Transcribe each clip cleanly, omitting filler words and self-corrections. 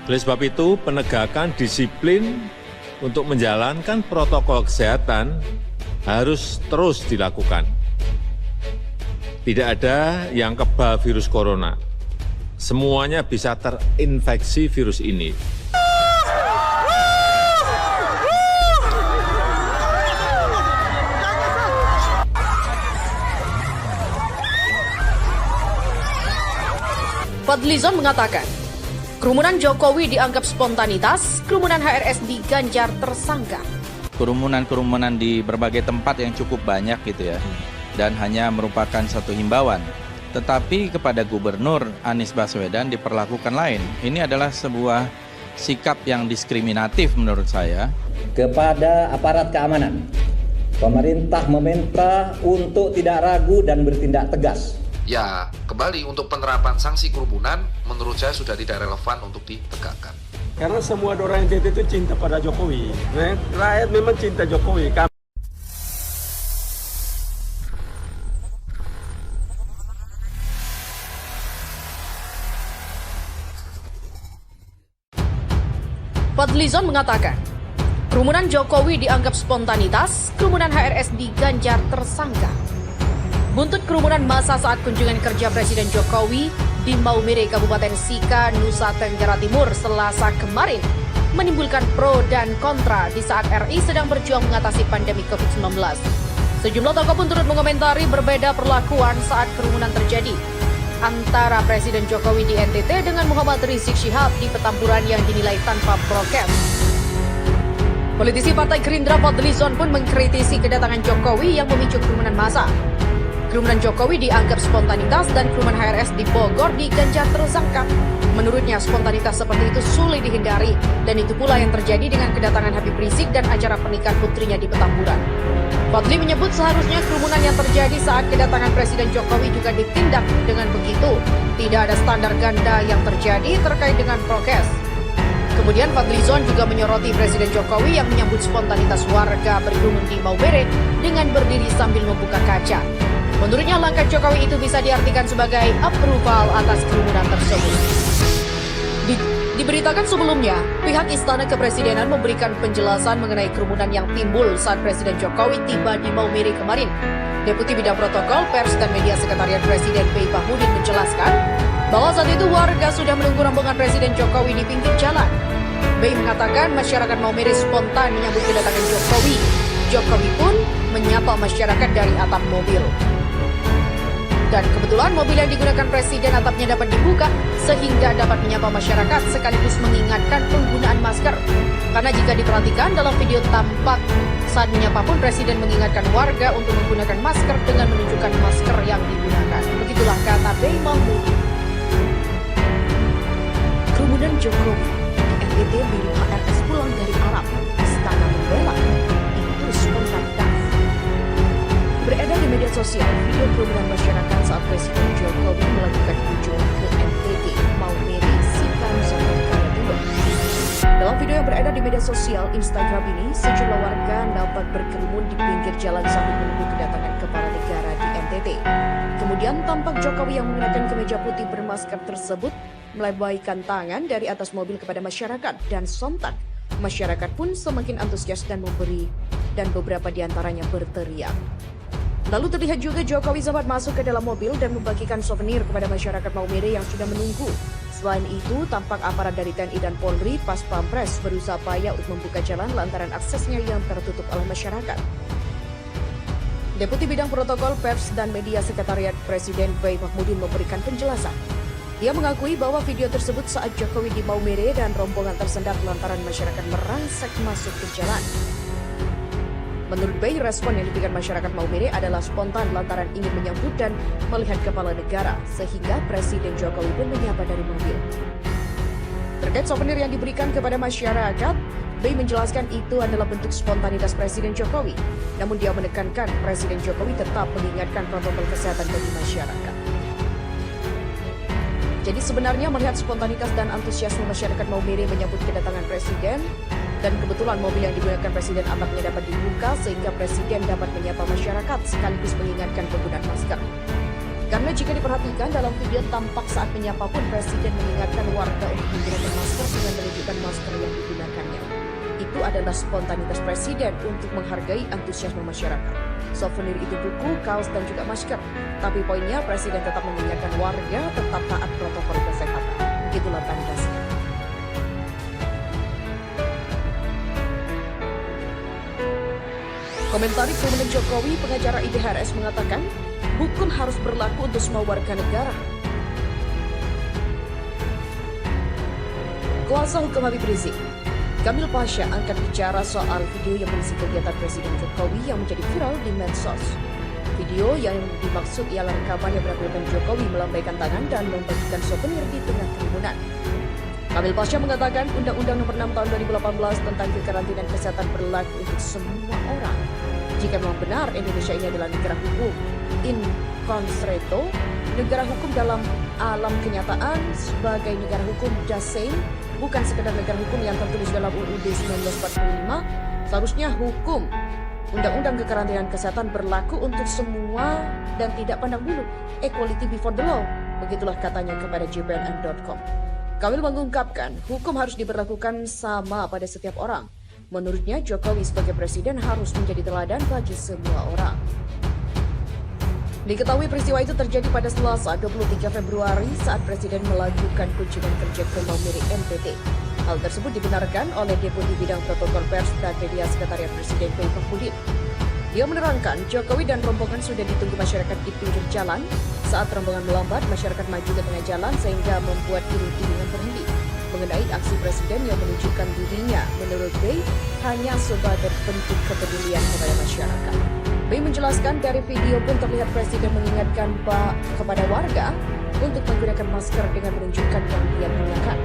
Oleh sebab itu, penegakan disiplin untuk menjalankan protokol kesehatan harus terus dilakukan. Tidak ada yang kebal virus corona. Semuanya bisa terinfeksi virus ini. Fadlizon mengatakan, kerumunan Jokowi dianggap spontanitas, kerumunan HRS diganjar tersangka. Kerumunan di berbagai tempat yang cukup banyak gitu ya, dan hanya merupakan satu himbauan. Tetapi kepada Gubernur Anies Baswedan diperlakukan lain. Ini adalah sebuah sikap yang diskriminatif menurut saya. Kepada aparat keamanan, pemerintah meminta untuk tidak ragu dan bertindak tegas. Ya, kembali untuk penerapan sanksi kerumunan menurut saya sudah tidak relevan untuk ditegakkan. Karena semua orang NTT itu cinta pada Jokowi. Rakyat memang cinta Jokowi. Fadlizon mengatakan, kerumunan Jokowi dianggap spontanitas, kerumunan HRS diganjar tersangka. Buntut kerumunan massa saat kunjungan kerja Presiden Jokowi di Maumere, Kabupaten Sika, Nusa Tenggara Timur, Selasa kemarin, menimbulkan pro dan kontra di saat RI sedang berjuang mengatasi pandemi COVID-19. Sejumlah tokoh pun turut mengomentari berbeda perlakuan saat kerumunan terjadi antara Presiden Jokowi di NTT dengan Muhammad Rizik Syihab di Petamburan yang dinilai tanpa prokes. Politisi Partai Gerindra Fadlizon pun mengkritisi kedatangan Jokowi yang memicu kerumunan massa. Kerumunan Jokowi dianggap spontanitas dan kerumunan HRS di Bogor diganjar tersangka. Menurutnya spontanitas seperti itu sulit dihindari dan itu pula yang terjadi dengan kedatangan Habib Rizik dan acara pernikahan putrinya di Petamburan. Fadli menyebut seharusnya kerumunan yang terjadi saat kedatangan Presiden Jokowi juga ditindak dengan begitu. Tidak ada standar ganda yang terjadi terkait dengan prokes. Kemudian Fadlizon juga menyoroti Presiden Jokowi yang menyambut spontanitas warga berkerumun di Maumere dengan berdiri sambil membuka kaca. Menurutnya langkah Jokowi itu bisa diartikan sebagai approval atas kerumunan tersebut. Diberitakan sebelumnya, pihak Istana Kepresidenan memberikan penjelasan mengenai kerumunan yang timbul saat Presiden Jokowi tiba di Maumere kemarin. Deputi Bidang Protokol, Pers dan Media Sekretariat Presiden Bey Bahmudin menjelaskan bahwa saat itu warga sudah menunggu rombongan Presiden Jokowi di pinggir jalan. Bey mengatakan masyarakat Maumere spontan menyambut kedatangan Jokowi. Jokowi pun menyapa masyarakat dari atap mobil. Dan kebetulan mobil yang digunakan Presiden atapnya dapat dibuka sehingga dapat menyapa masyarakat sekaligus mengingatkan penggunaan masker. Karena jika diperhatikan dalam video tampak saat menyapa pun Presiden mengingatkan warga untuk menggunakan masker dengan menunjukkan masker yang digunakan. Begitulah kata Bey Mahmudin. Kerumunan Jokowi di NTT milik HRS pulang dari Arab, Istana membela itu spontanitas. Beredar di media sosial video kerumunan masyarakat saat Presiden Jokowi melakukan kunjungan ke NTT, Maumere, Sika, Nusa Tenggara Timur. Dalam video yang beredar di media sosial Instagram ini, sejumlah warga nampak berkerumun di pinggir jalan sambil menunggu kedatangan kepala negara di NTT. Kemudian tampak Jokowi yang menggunakan kemeja putih bermasker tersebut melambaikan tangan dari atas mobil kepada masyarakat dan sontak masyarakat pun semakin antusias dan beberapa diantaranya berteriak. Lalu terlihat juga Jokowi sempat masuk ke dalam mobil dan membagikan souvenir kepada masyarakat Maumere yang sudah menunggu. Selain itu, tampak aparat dari TNI dan Polri pas Pampres berusaha payah untuk membuka jalan lantaran aksesnya yang tertutup oleh masyarakat. Deputi Bidang Protokol, Pers dan Media Sekretariat Presiden Bey Mahmudin memberikan penjelasan. Dia mengakui bahwa video tersebut saat Jokowi di Maumere dan rombongan tersendat lantaran masyarakat merangsek masuk ke jalan. Menurut Bey, respon yang diberikan masyarakat Maumere adalah spontan lantaran ingin menyambut dan melihat kepala negara, sehingga Presiden Jokowi pun menyapa dari mobil. Terkait souvenir yang diberikan kepada masyarakat, Bey menjelaskan itu adalah bentuk spontanitas Presiden Jokowi. Namun dia menekankan Presiden Jokowi tetap mengingatkan protokol kesehatan bagi masyarakat. Jadi sebenarnya melihat spontanitas dan antusiasme masyarakat Maumere menyambut kedatangan Presiden, dan kebetulan mobil yang digunakan Presiden atapnya dapat dibuka sehingga Presiden dapat menyapa masyarakat sekaligus mengingatkan penggunaan masker. Karena jika diperhatikan dalam video tampak saat menyapa pun Presiden mengingatkan warga untuk menggunakan masker dengan menunjukkan masker yang digunakannya. Itu adalah spontanitas Presiden untuk menghargai antusiasme masyarakat. Souvenir itu buku, kaos, dan juga masker. Tapi poinnya Presiden tetap mengingatkan warga tetap taat protokol kesehatan. Begitulah tandasnya. Komentari Kerumunan Jokowi, pengacara ITHRS mengatakan, hukum harus berlaku untuk semua warga negara. Kuasa hukum Habib Rizik, Kamil Pasha angkat bicara soal video yang berisi kegiatan Presiden Jokowi yang menjadi viral di medsos. Video yang dimaksud ialah rekaman yang memperlihatkan Jokowi melambaikan tangan dan membagikan souvenir di tengah kerumunan. Kamil Pasha mengatakan Undang-Undang Nomor 6 Tahun 2018 tentang kekarantinaan kesehatan berlaku untuk semua orang. Jika memang benar Indonesia ini adalah negara hukum, in concerto, negara hukum dalam alam kenyataan sebagai negara hukum dasar, bukan sekedar negara hukum yang tertulis dalam UUD 1945, seharusnya hukum Undang-Undang Kekarantinaan Kesehatan berlaku untuk semua dan tidak pandang bulu, equality before the law, begitulah katanya kepada jpnn.com. Kamil mengungkapkan, hukum harus diberlakukan sama pada setiap orang. Menurutnya, Jokowi sebagai presiden harus menjadi teladan bagi semua orang. Diketahui peristiwa itu terjadi pada Selasa 23 Februari saat Presiden melakukan kunjungan kerja ke Maumere NTT. Hal tersebut dibenarkan oleh Deputi Bidang Protokol Pers dan Media Sekretariat Presiden P. Mahmudin. Dia menerangkan Jokowi dan rombongan sudah ditunggu masyarakat di pinggir jalan. Saat rombongan melambat, masyarakat maju ke tengah jalan sehingga membuat iring-iringan berhenti. Mengenai aksi Presiden yang menunjukkan dirinya, menurut Bey, hanya sebagai bentuk kepedulian kepada masyarakat. Bey menjelaskan dari video pun terlihat Presiden mengingatkan kepada warga untuk menggunakan masker dengan menunjukkan yang dia gunakan.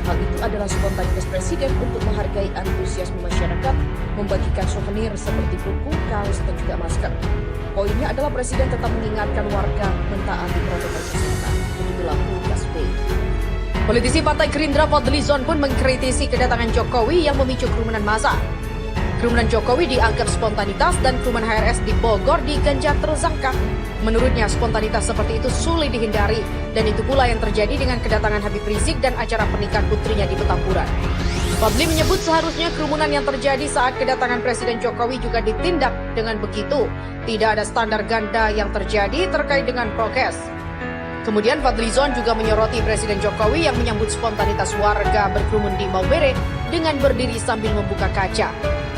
Hal itu adalah spontanitas Presiden untuk menghargai antusiasme masyarakat, membagikan souvenir seperti buku, kaos, dan juga masker. Poinnya adalah Presiden tetap mengingatkan warga mentaati protokol kesehatan. Begitulah tugas Bey. Politisi Partai Gerindra Fadly Zon pun mengkritisi kedatangan Jokowi yang memicu kerumunan massa. Kerumunan Jokowi dianggap spontanitas dan kerumunan HRS di Bogor diganjar tersangka. Menurutnya spontanitas seperti itu sulit dihindari dan itu pula yang terjadi dengan kedatangan Habib Rizik dan acara pernikahan putrinya di Petamburan. Fadly menyebut seharusnya kerumunan yang terjadi saat kedatangan Presiden Jokowi juga ditindak dengan begitu. Tidak ada standar ganda yang terjadi terkait dengan prokes. Kemudian Fadly Zon juga menyoroti Presiden Jokowi yang menyambut spontanitas warga berkerumun di Maumere dengan berdiri sambil membuka kaca.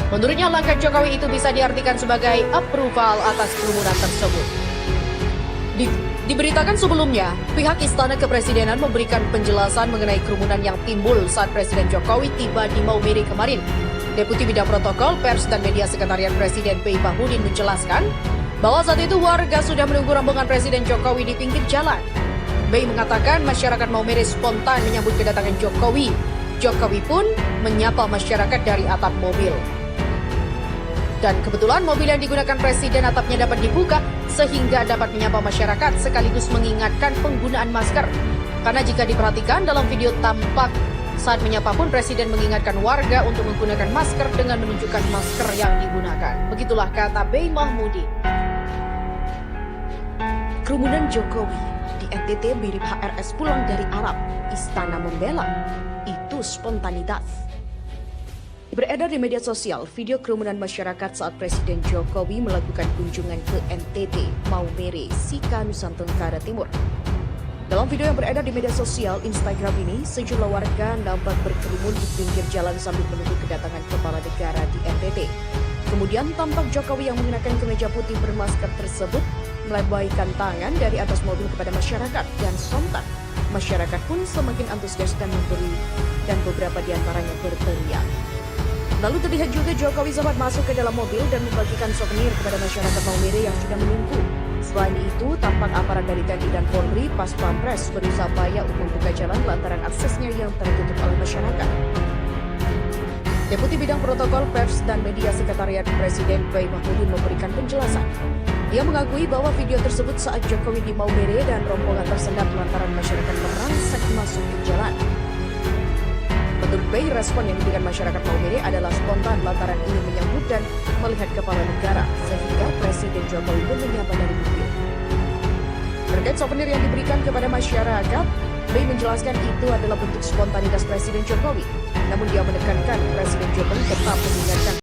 Menurutnya langkah Jokowi itu bisa diartikan sebagai approval atas kerumunan tersebut. Diberitakan sebelumnya, pihak Istana Kepresidenan memberikan penjelasan mengenai kerumunan yang timbul saat Presiden Jokowi tiba di Maumere kemarin. Deputi Bidang Protokol, Pers, dan Media Sekretariat Presiden P. Mahmudin menjelaskan bahwa saat itu warga sudah menunggu rombongan Presiden Jokowi di pinggir jalan. Bey mengatakan masyarakat Maumere spontan menyambut kedatangan Jokowi. Jokowi pun menyapa masyarakat dari atap mobil. Dan kebetulan mobil yang digunakan Presiden atapnya dapat dibuka sehingga dapat menyapa masyarakat sekaligus mengingatkan penggunaan masker. Karena jika diperhatikan dalam video tampak saat menyapa pun Presiden mengingatkan warga untuk menggunakan masker dengan menunjukkan masker yang digunakan. Begitulah kata Bey Mahmudin. Kerumunan Jokowi di NTT mirip HRS pulang dari Arab. Istana membela. Itu spontanitas. Beredar di media sosial video kerumunan masyarakat saat Presiden Jokowi melakukan kunjungan ke NTT, Maumere, Sika, Nusa Tenggara Timur. Dalam video yang beredar di media sosial Instagram ini, sejumlah warga nampak berkerumun di pinggir jalan sambil menunggu kedatangan kepala negara di NTT. Kemudian tampak Jokowi yang mengenakan kemeja putih bermasker tersebut melambaikan tangan dari atas mobil kepada masyarakat dan sontak masyarakat pun semakin antusias dan memberi dan beberapa di antaranya berteriak. Lalu terlihat juga Jokowi sempat masuk ke dalam mobil dan membagikan souvenir kepada masyarakat Maumere yang sudah menunggu. Selain itu, tampak aparat dari TNI dan Polri pas Pampres berusaha payah untuk membuka jalan lantaran aksesnya yang tertutup oleh masyarakat. Deputi Bidang Protokol Pers dan Media Sekretariat Presiden P. Mahmudin memberikan penjelasan. Dia mengakui bahwa video tersebut saat Jokowi di Maumere dan rombongan tersendat lantaran masyarakat merangsek masuk ke jalan. Menurut Bey, respon yang diberikan masyarakat Maumere adalah spontan lantaran ingin menyambut dan melihat kepala negara, sehingga Presiden Jokowi pun menyapa dari mobil. Terkait souvenir yang diberikan kepada masyarakat, Bay menjelaskan itu adalah bentuk spontanitas Presiden Jokowi. Namun dia menekankan Presiden Jokowi tetap mengingatkan